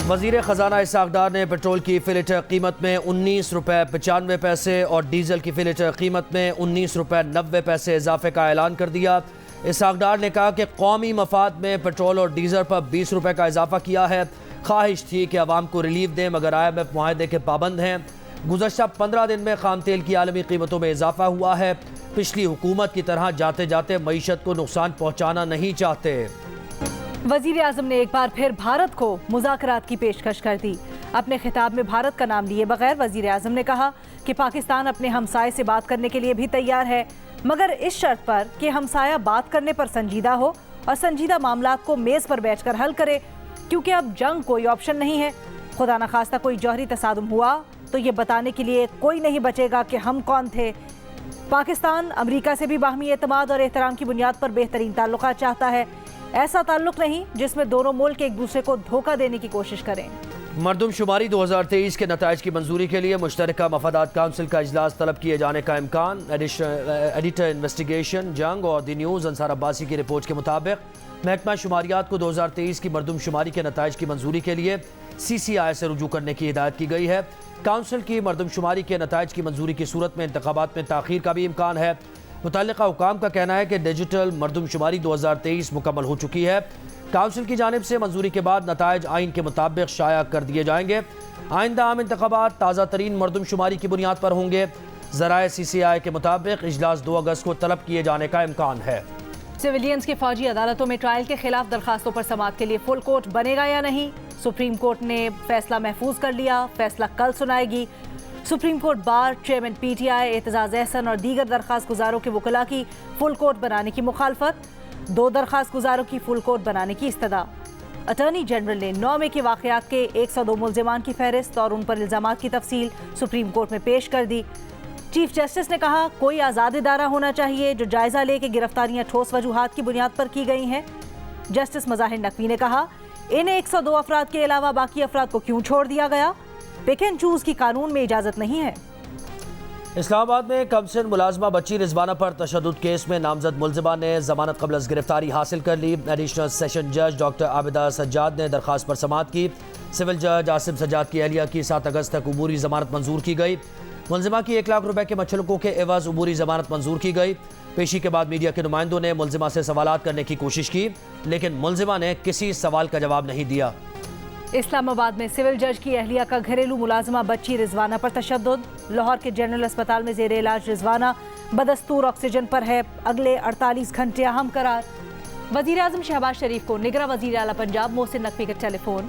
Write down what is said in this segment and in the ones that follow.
وزیر خزانہ اسحاق ڈار نے پیٹرول کی فی لیٹر قیمت میں 19 روپے 95 پیسے اور ڈیزل کی فی لیٹر قیمت میں 19 روپے 90 پیسے اضافے کا اعلان کر دیا۔ اسحاق ڈار نے کہا کہ قومی مفاد میں پیٹرول اور ڈیزل پر 20 روپے کا اضافہ کیا ہے۔ خواہش تھی کہ عوام کو ریلیف دیں مگر IMF معاہدے کے پابند ہیں۔ گزشتہ 15 دن میں خام تیل کی عالمی قیمتوں میں اضافہ ہوا ہے۔ پچھلی حکومت کی طرح جاتے جاتے معیشت کو نقصان پہنچانا نہیں چاہتے۔ وزیر اعظم نے ایک بار پھر بھارت کو مذاکرات کی پیشکش کر دی۔ اپنے خطاب میں بھارت کا نام لیے بغیر وزیر اعظم نے کہا کہ پاکستان اپنے ہمسائے سے بات کرنے کے لیے بھی تیار ہے مگر اس شرط پر کہ ہمسایہ بات کرنے پر سنجیدہ ہو اور سنجیدہ معاملات کو میز پر بیٹھ کر حل کرے، کیونکہ اب جنگ کوئی آپشن نہیں ہے۔ خدا نخواستہ کوئی جوہری تصادم ہوا تو یہ بتانے کے لیے کوئی نہیں بچے گا کہ ہم کون تھے۔ پاکستان امریکہ سے بھی باہمی اعتماد اور احترام کی بنیاد پر بہترین تعلقات چاہتا ہے، ایسا تعلق نہیں جس میں دونوں ملک ایک دوسرے کو دھوکہ دینے کی کوشش کریں۔ مردم شماری 2023 کے نتائج کی منظوری کے لیے مشترکہ مفادات کونسل کا اجلاس طلب کیے جانے کا امکان۔ ایڈیٹر انویسٹیگیشن جنگ اور دی نیوز انصار عباسی کی رپورٹ کے مطابق محکمہ شماریات کو 2023 کی مردم شماری کے نتائج کی منظوری کے لیے CCI سے رجوع کرنے کی ہدایت کی گئی ہے۔ کونسل کی مردم شماری کے نتائج کی منظوری کی صورت میں انتخابات میں تاخیر کا بھی امکان ہے۔ متعلقہ حکام کا کہنا ہے کہ ڈیجیٹل مردم شماری 2023 مکمل ہو چکی ہے۔ کونسل کی جانب سے منظوری کے بعد نتائج آئین کے مطابق شائع کر دیے جائیں گے۔ آئندہ عام انتخابات تازہ ترین مردم شماری کی بنیاد پر ہوں گے۔ ذرائع CCI کے مطابق اجلاس 2 اگست کو طلب کیے جانے کا امکان ہے۔ سویلینز کے فوجی عدالتوں میں ٹرائل کے خلاف درخواستوں پر سماعت کے لیے فل کورٹ بنے گا یا نہیں؟ سپریم کورٹ نے فیصلہ محفوظ کر لیا، فیصلہ کل سنائے گی۔ Supreme Court bar, chairman PTI Aitzaz Ahsan اور دیگر درخواست گزاروں کے وکلاء کی فل کورٹ بنانے کی مخالفت، 2 درخواست گزاروں کی فل کورٹ بنانے کی استدعا۔ اٹارنی جنرل نے 9 مئی کے واقعات کے 102 ملزمان کی فہرست اور ان پر الزامات کی تفصیل سپریم کورٹ میں پیش کر دی۔ چیف جسٹس نے کہا کوئی آزاد ادارہ ہونا چاہیے جو جائزہ لے کہ گرفتاریاں ٹھوس وجوہات کی بنیاد پر کی گئی ہیں۔ جسٹس مظاہر نقوی نے کہا ان 102 افراد کے علاوہ باقی افراد کو کیوں چھوڑ دیا گیا؟ پک اینڈ چوز کی قانون میں اجازت نہیں ہے۔ اسلام آباد میں کمسن ملازمہ بچی رضوانہ پر تشدد کیس میں نامزد ملزمہ نے ضمانت قبل از گرفتاری حاصل کر لی۔ ایڈیشنل سیشن جج ڈاکٹر عابدہ سجاد نے درخواست پر سماعت کی۔ سول جج عاصم سجاد کی اہلیہ کی 7 اگست تک عبوری ضمانت منظور کی گئی۔ ملزمہ کی 1 لاکھ روپے کے مچھلکوں کے عوض عبوری ضمانت منظور کی گئی۔ پیشی کے بعد میڈیا کے نمائندوں نے ملزمہ سے سوالات کرنے کی کوشش کی لیکن ملزمہ نے کسی سوال کا جواب نہیں دیا۔ اسلام آباد میں سول جج کی اہلیہ کا گھریلو ملازمہ بچی رضوانہ پر تشدد۔ لاہور کے جنرل اسپتال میں زیر علاج رضوانہ بدستور آکسیجن پر ہے، اگلے 48 گھنٹے اہم قرار۔ وزیر اعظم شہباز شریف کو نگراں وزیر اعلیٰ پنجاب محسن نقوی کا ٹیلی فون۔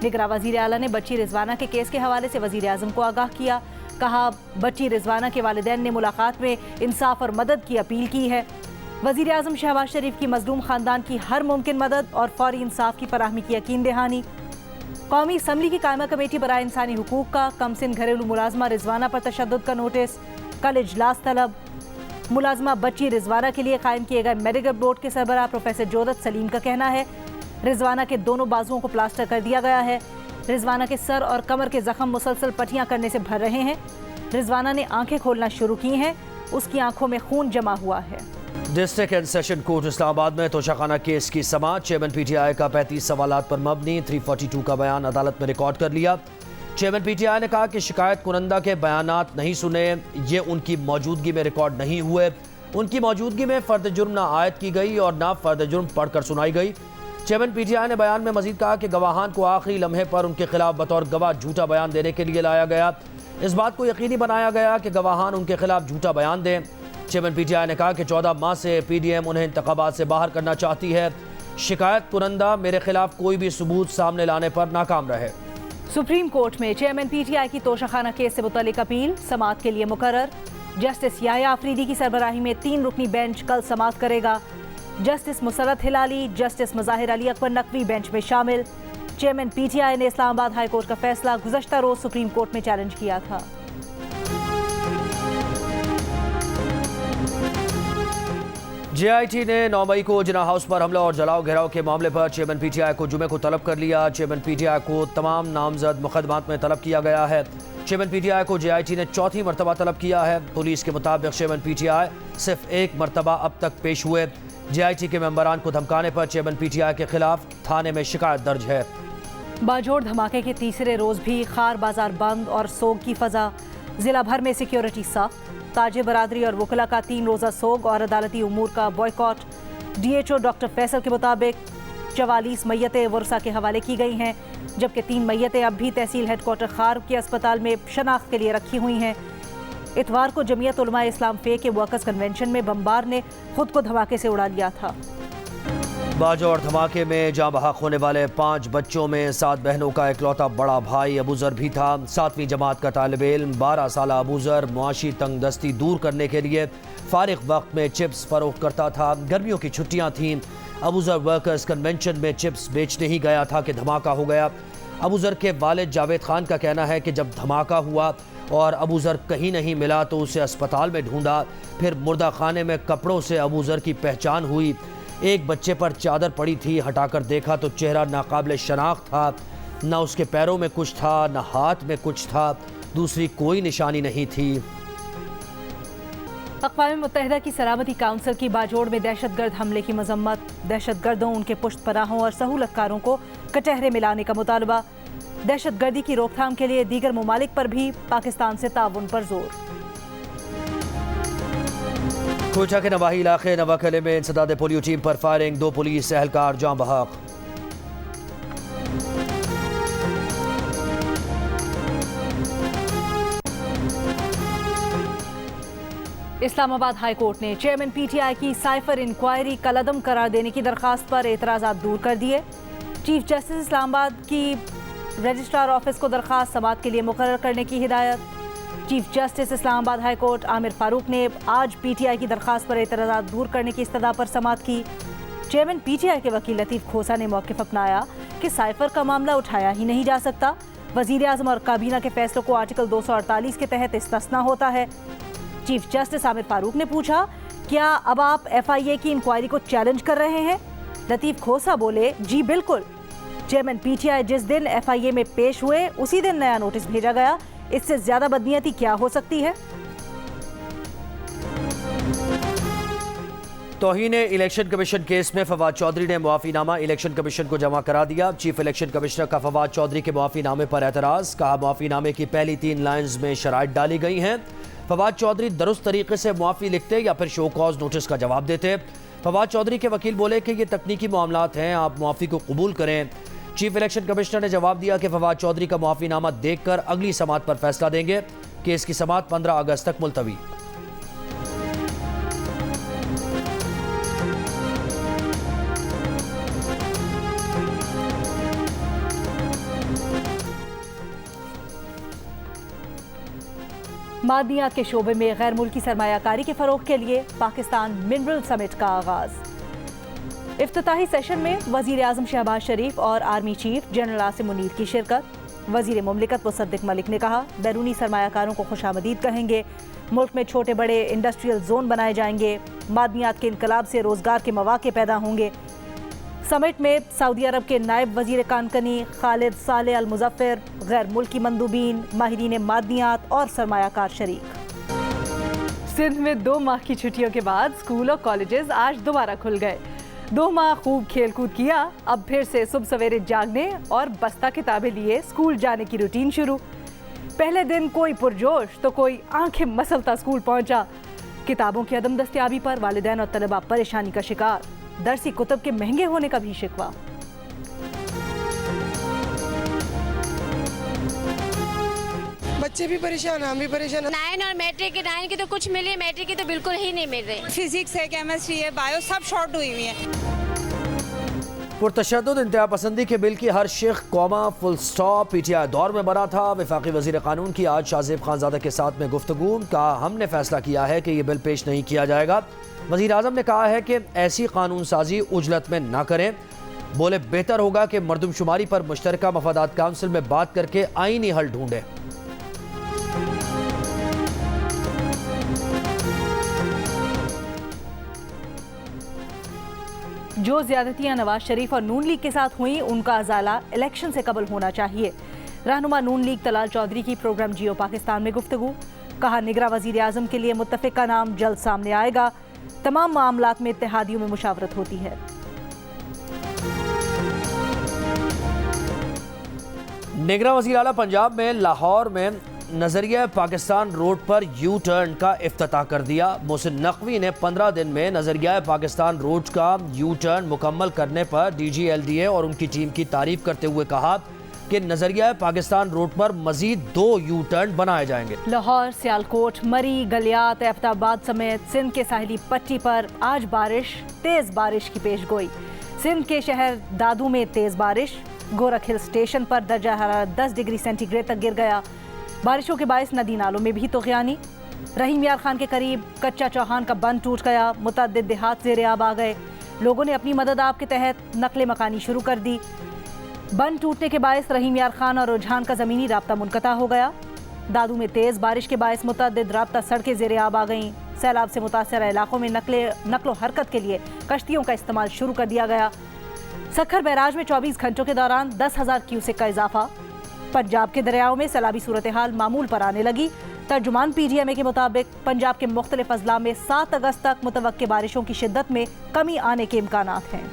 نگراں وزیر اعلیٰ نے بچی رضوانہ کے کیس کے حوالے سے وزیر اعظم کو آگاہ کیا۔ کہا بچی رضوانہ کے والدین نے ملاقات میں انصاف اور مدد کی اپیل کی ہے۔ وزیر اعظم شہباز شریف کی مظلوم خاندان کی ہر ممکن مدد اور فوری انصاف کی فراہمی کی یقین دہانی۔ قومی اسمبلی کی قائمہ کمیٹی برائے انسانی حقوق کا کمسن گھریلو ملازمہ رضوانہ پر تشدد کا نوٹس، کل اجلاس طلب۔ ملازمہ بچی رضوانہ کے لیے قائم کیے گئے میڈیکل بورڈ کے سربراہ پروفیسر جودت سلیم کا کہنا ہے رضوانہ کے دونوں بازوؤں کو پلاسٹر کر دیا گیا ہے۔ رضوانہ کے سر اور کمر کے زخم مسلسل پٹیاں کرنے سے بھر رہے ہیں۔ رضوانہ نے آنکھیں کھولنا شروع کی ہیں، اس کی آنکھوں میں خون جمع ہوا ہے۔ ڈسٹرکٹ اینڈ سیشن کورٹ اسلام آباد میں توشہ کیس کی سماعت۔ چیئرمین PTI کا 35 سوالات پر مبنی 342 کا بیان عدالت میں ریکارڈ کر لیا۔ چیئرمین PTI نے کہا کہ شکایت کنندہ کے بیانات نہیں سنے، یہ ان کی موجودگی میں ریکارڈ نہیں ہوئے، ان کی موجودگی میں فرد جرم نہ عائد کی گئی اور نہ فرد جرم پڑھ کر سنائی گئی۔ چیئرمین PTI نے بیان میں مزید کہا کہ گواہان کو آخری لمحے پر ان کے خلاف بطور گواہ جھوٹا بیان دینے کے لیے لایا گیا، اس بات کو یقینی بنایا گیا کہ گواہان ان کے خلاف جھوٹا بیان دیں۔ چیئرمین PTI نے کہا کہ 14 ماہ سے PDM انہیں انتخابات سے باہر کرنا چاہتی ہے، شکایت کنندہ میرے خلاف کوئی بھی ثبوت سامنے لانے پر ناکام رہے۔ سپریم کورٹ میں چیئرمین PTI کی توشہ خانہ کیس سے متعلق اپیل سماعت کے لیے مقرر۔ جسٹس یحییٰ آفریدی کی سربراہی میں 3 رکنی بینچ کل سماعت کرے گا۔ جسٹس مسرت ہلالی، جسٹس مظاہر علی اکبر نقوی بینچ میں شامل۔ چیئرمین PTI نے اسلام آباد ہائی کورٹ کا فیصلہ گزشتہ روز سپریم کورٹ میں چیلنج کیا تھا۔ JIT نے 9 مئی کو جناح ہاؤس پر حملہ اور جلاؤ گھیراؤ کے معاملے پر چیئرمین PTI کو جمعے کو طلب کر لیا۔ چیئرمین PTI کو تمام نامزد مقدمات میں طلب کیا گیا ہے۔ چیئرمین PTI کو JIT نے 4تھی مرتبہ طلب کیا ہے۔ پولیس کے مطابق چیئرمین PTI صرف 1 مرتبہ اب تک پیش ہوئے۔ JIT کے ممبران کو دھمکانے پر چیئرمین PTI کے خلاف تھانے میں شکایت درج ہے۔ बाजोड़ धमाके के तीसरे रोज भी खार बाजार बंद और सोग की फजा। जिला भर में सिक्योरिटी सख्त। ताजे बरादरी और वकला का 3 रोजा सोग और अदालती उमूर का बॉयकॉट। DHO डॉक्टर फैसल के मुताबिक 44 मैयतें वर्षा के हवाले की गई हैं, जबकि 3 मैयतें अब भी तहसील हेडक्वार्टर खार के अस्पताल में शनाख्त के लिए रखी हुई हैं। इतवार को जमीयत उलमा इस्लाम फे के वर्कर्स कन्वेंशन में बमबार ने खुद को धमाके से उड़ा लिया था। बाजोड़ धमाके में जाँ बहक होने वाले 5 बच्चों में 7 बहनों का इकलौता बड़ा भाई अबूजर भी था। 7वीं जमात का तालिब इल्म 12 साल अबूजर मुआशी तंगदस्ती दूर करने के लिए फारिग वक्त में चिप्स फरोख्त करता था। गर्मियों की छुट्टियां थीं। अबूजर वर्कर्स कन्वेंशन में चिप्स बेचने ही गया था कि धमाका हो गया। अबूजर के वालिद जावेद खान का कहना है कि जब धमाका हुआ और अबूजर कहीं नहीं मिला तो उसे अस्पताल में ढूंढा, फिर मुर्दा खाने में कपड़ों से अबूजर की पहचान हुई। एक बच्चे पर चादर पड़ी थी, हटाकर देखा तो चेहरा नाकाबिल शनाख्त था। न उसके पैरों में कुछ था, न हाथ में कुछ था, दूसरी कोई निशानी नहीं थी। अक़वाम मुत्तहिदा की सलामती काउंसिल की बाजोड़ में दहशतगर्द हमले की मजम्मत। दहशतगर्दों, उनके पुश्त पनाहों और सहूलतकारों को कटहरे में लाने का मुतालबा। दहशतगर्दी की रोकथाम के लिए दीगर ममालिक पर भी पाकिस्तान से ताउन पर जोर। कोयटा के नवाही इलाके नवाकले में इंसदाद पोलियो टीम पर फायरिंग, 2 पुलिस एहलकार जाँ बहक। इस्लामाबाद हाई कोर्ट ने चेयरमैन PTI की साइफर इंक्वायरी कलअदम करार देने की दरखास्त पर एतराज़ात दूर कर दिए। चीफ जस्टिस इस्लामाबाद की रजिस्ट्रार ऑफिस को दरखास्त समाअत के लिए मुकर्रर करने की हिदायत। Chief justice Islamabad high court Aamir Farooq ने आज PTI की दरखास्त पर एतराज़ात दूर करने की इस्तदा पर समाअत की। चेयरमैन PTI के वकील लतीफ़ खोसा ने मौक़िफ़ अपनाया कि साइफर का मामला उठाया ही नहीं जा सकता। वज़ीर आज़म और काबीना के फैसलों को आर्टिकल 248 के तहत इस्तिस्ना होता है। चीफ जस्टिस आमिर फारूक ने पूछा, क्या अब आप FIA की इंक्वायरी को चैलेंज कर रहे हैं? लतीफ़ खोसा बोले, जी बिल्कुल। चेयरमैन PTI जिस दिन FIA में पेश हुए उसी दिन नया नोटिस भेजा गया। इससे ज्यादा बदनीयती क्या हो सकती है? तौहीन इलेक्शन कमीशन केस में फवाद चौधरी ने मुआफीनामा इलेक्शन कमीशन को जमा करा दिया। चीफ इलेक्शन कमिश्नर का फवाद चौधरी के मुआफीनामे पर एतराज़। कहा, मुआफीनामे की पहली 3 लाइन्स में शराइत डाली गई हैं। फवाद चौधरी दुरुस्त तरीके से मुआफ़ी लिखते या फिर शो कॉज नोटिस का जवाब देते। फवाद चौधरी के वकील बोले कि ये तकनीकी मामलात हैं, आप मुआफ़ी को कबूल करें। चीफ इलेक्शन कमिश्नर ने जवाब दिया कि फवाद चौधरी का मुआफीनामा देखकर अगली समाअत पर फैसला देंगे। केस की समाअत 15 अगस्त तक मुलतवी। मादनियात के शोबे में गैर मुल्की सरमायाकारी के फरोग के लिए पाकिस्तान मिनरल समिट का आगाज। इफ्तिताही सेशन में वज़ीर आज़म शहबाज शरीफ और army chief general Asim Munir की शिरकत। वज़ीर मुमलिकत मुसद्दिक मलिक ने कहा, बैरूनी सरमायाकारों को खुशामदीद कहेंगे। मुल्क में छोटे बड़े इंडस्ट्रियल जोन बनाए जाएंगे। मादनियात के इनकलाब से रोजगार के मौके पैदा होंगे। समिट में सऊदी अरब के नायब वज़ीर कानकनी खालिद साले अल मुज़फ़्फ़र, गैर मुल्की मंदूबीन, माहिरीन मादनियात और सरमायाकार शरीक। सिंध में 2 माह की छुट्टियों के बाद स्कूल और कॉलेजेस आज दोबारा खुल गए। 2 माह खूब खेल कूद किया, अब फिर से सुबह सवेरे जागने और बस्ता किताबें लिए स्कूल जाने की रूटीन शुरू। पहले दिन कोई पुरजोश तो कोई आंखें मसलता स्कूल पहुंचा। किताबों की अदम दस्तयाबी पर वालिदैन और तलबा परेशानी का शिकार। दरसी कुतुब के महंगे होने का भी शिकवा। बच्चे भी परेशान, हम भी परेशान। 9 और मैट्रिक की 9 की तो कुछ मिली, मैट्रिक की तो बिल्कुल ही नहीं मिल रही। फिजिक्स है, केमिस्ट्री है, बायो सब शॉर्ट हुई हुई है। पुरतशद्दुद इंतहा पसंदी के बिल की हर शेख कौमा फुल स्टॉप। PTI दौर में बना था। वफाकी वज़ीर कानून की आज शाहज़ेब खानज़ादा के साथ में गुफ्तगू। कहा, हमने फैसला किया है कि ये बिल पेश नहीं किया जाएगा। वज़ीर आज़म ने कहा है कि ऐसी कानून साजी उजलत में ना करें। बोले, बेहतर होगा कि मरदमशुमारी पर मुश्तरका मफादात काउंसिल में बात करके आईनी हल ढूंढें। जो ज्यादतियां नवाज शरीफ और नून लीग के साथ हुई, उनका अजाला इलेक्शन से कबल होना चाहिए। रहनुमा नून लीग तलाल चौधरी की प्रोग्राम जियो पाकिस्तान में गुफ्तगू। कहा, निगरां वज़ीर आज़म के लिए मुत्तफ़िक का नाम जल्द सामने आएगा। तमाम मामलात में इत्तेहादियों में मुशावरत होती है। निगरान वज़ीर आला पंजाब में लाहौर में नज़रिया पाकिस्तान रोड पर यू टर्न का इफ्तिताह कर दिया। मोहसिन नकवी ने 15 दिन में नज़रिया पाकिस्तान रोड का यू टर्न मुकम्मल करने पर DGLDA और उनकी टीम की तारीफ करते हुए कहा कि नज़रिया पाकिस्तान रोड पर मजीद 2 यू टर्न बनाए जाएंगे। लाहौर, सियालकोट, मरी, गलियात, एबटाबाद समेत सिंध के साहिली पट्टी पर आज तेज़ बारिश की पेशगोई। सिंध के शहर दादू में तेज़ बारिश, गोरख हिल स्टेशन पर दर्जा हरारत 10 डिग्री सेंटीग्रेड तक गिर गया। बारिशों के बायस नदी नालों में भी तोग़यानी। रहीम यार खान के करीब कच्चा चौहान का बंद टूट गया, मुतअद्दिद देहात ज़ेरे आब आ गए। लोगों ने अपनी मदद आप के तहत नकल मकानी शुरू कर दी। बंद टूटने के बायस रहीम यार खान और रुझान का ज़मीनी राब्ता मुनक़ता हो गया। दादू में तेज़ बारिश के बायस मुतअद्दिद राब्ता सड़कें ज़ेरे आब आ गईं। सैलाब से मुतासर इलाकों में नकलो हरकत के लिए कश्तियों का इस्तेमाल शुरू कर दिया गया। सखर बैराज में 24 घंटों के दौरान 10,000 क्यूसेक का इजाफा। पंजाब के दरियाओं में सैलाबी सूरत हाल मामूल पर आने लगी। तर्जुमान PGMA के मुताबिक पंजाब के मुख्तलिफ अजला में 7 अगस्त तक मुतवक्के बारिशों की शिद्दत में कमी आने के इम्कानात हैं।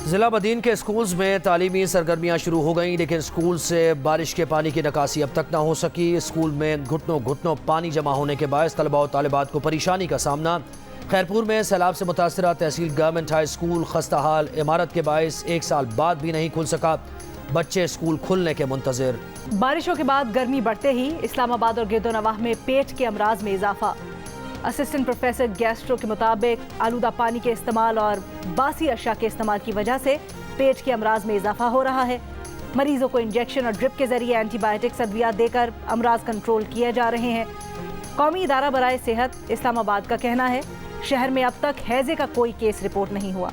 ज़िला बदीन के स्कूल्स में तालीमी सरगर्मियाँ शुरू हो गईं, लेकिन स्कूल से बारिश के पानी की निकासी अब तक ना हो सकी। स्कूल में घुटनों पानी जमा होने के बायस तलबा और तालिबात को परेशानी का सामना। खैरपुर में सैलाब से मुतासरा तहसील गवर्नमेंट हाई स्कूल खस्ता हाल इमारत के बायस 1 साल बाद भी नहीं खुल सका। बच्चे स्कूल खुलने के मुंतज़िर। बारिशों के बाद गर्मी बढ़ते ही इस्लामाबाद और गिरदोनवाह में पेट के अमराज में इजाफा। असिस्टेंट प्रोफेसर गैस्ट्रो के मुताबिक आलूदा पानी के इस्तेमाल और बासी अशा के इस्तेमाल की वजह से पेट के अमराज में इजाफा हो रहा है। मरीजों को इंजेक्शन और ड्रिप के जरिए एंटीबायोटिक्स अद्वियात देकर अमराज कंट्रोल किए जा रहे हैं। कौमी इदारा बराए सेहत इस्लामाबाद का कहना है शहर में अब तक हैजे का कोई केस रिपोर्ट नहीं हुआ।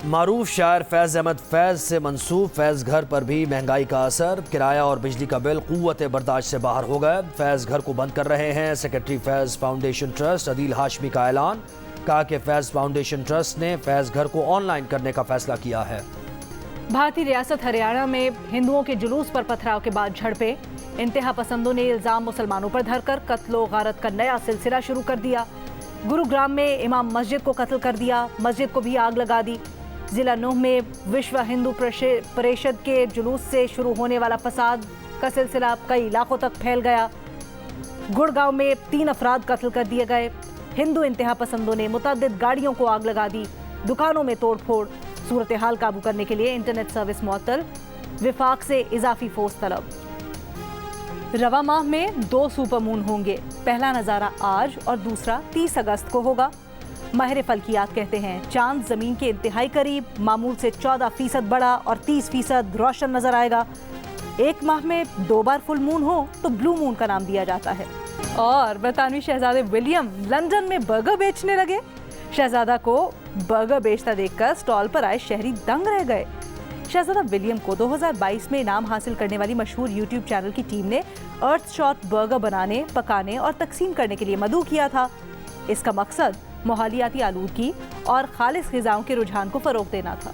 मारूफ शायर फैज़ अहमद फैज़ से मंसूब फैज़ घर पर भी महंगाई का असर। किराया और बिजली का बिल क़ुव्वत बर्दाश्त से बाहर हो गए। फैज़ घर को बंद कर रहे हैं। सेक्रेटरी फैज़ फाउंडेशन ट्रस्ट अदील हाशमी का ऐलान, कहा कि फैज़ फाउंडेशन ट्रस्ट ने फैज़ घर को ऑनलाइन करने का फैसला किया है। भारतीय रियासत हरियाणा में हिंदुओं के जुलूस पर पथराव के बाद झड़पें। इंतहा पसंदों ने इल्ज़ाम मुसलमानों पर धरकर कत्लो गारत का नया सिलसिला शुरू कर दिया। गुरुग्राम में इमाम मस्जिद को कत्ल कर दिया, मस्जिद को भी आग लगा दी। जिला नूह में विश्व हिंदू परिषद के जुलूस से शुरू होने वाला फसाद का सिलसिला कई इलाकों तक फैल गया। गुड़गांव में 3 अफराद कत्ल कर दिए गए। हिंदू इंतहा पसंदों ने मुतअद्दिद गाड़ियों को आग लगा दी, दुकानों में तोड़ फोड़। सूरत हाल काबू करने के लिए इंटरनेट सर्विस मुअत्तल, विफाक से इजाफी फोर्स तलब। रवा माह में 2 सुपर मून होंगे। पहला नज़ारा आज और दूसरा 30 अगस्त को होगा। माहिर फल्कियात कहते हैं चांद जमीन के इंतहाई करीब, मामूल से 14% बड़ा और 30% रोशन नजर आएगा। एक माह में 2 बार फुल मून हो तो ब्लू मून का नाम दिया जाता है। और बरतानवी शहजादे विलियम लंदन में बर्गर बेचने लगे। शहजादा को बर्गर बेचता देखकर स्टॉल पर आए शहरी दंग रह गए। शहजादा विलियम को 2022 में इनाम हासिल करने वाली मशहूर यूट्यूब चैनल की टीम ने अर्थ शॉट बर्गर बनाने, पकाने और तकसीम करने के लिए मदऊ किया था। इसका मकसद माहौलियाती आलूदगी और खालिस ग़िज़ाओं के रुझान को फ़रोग़ देना था।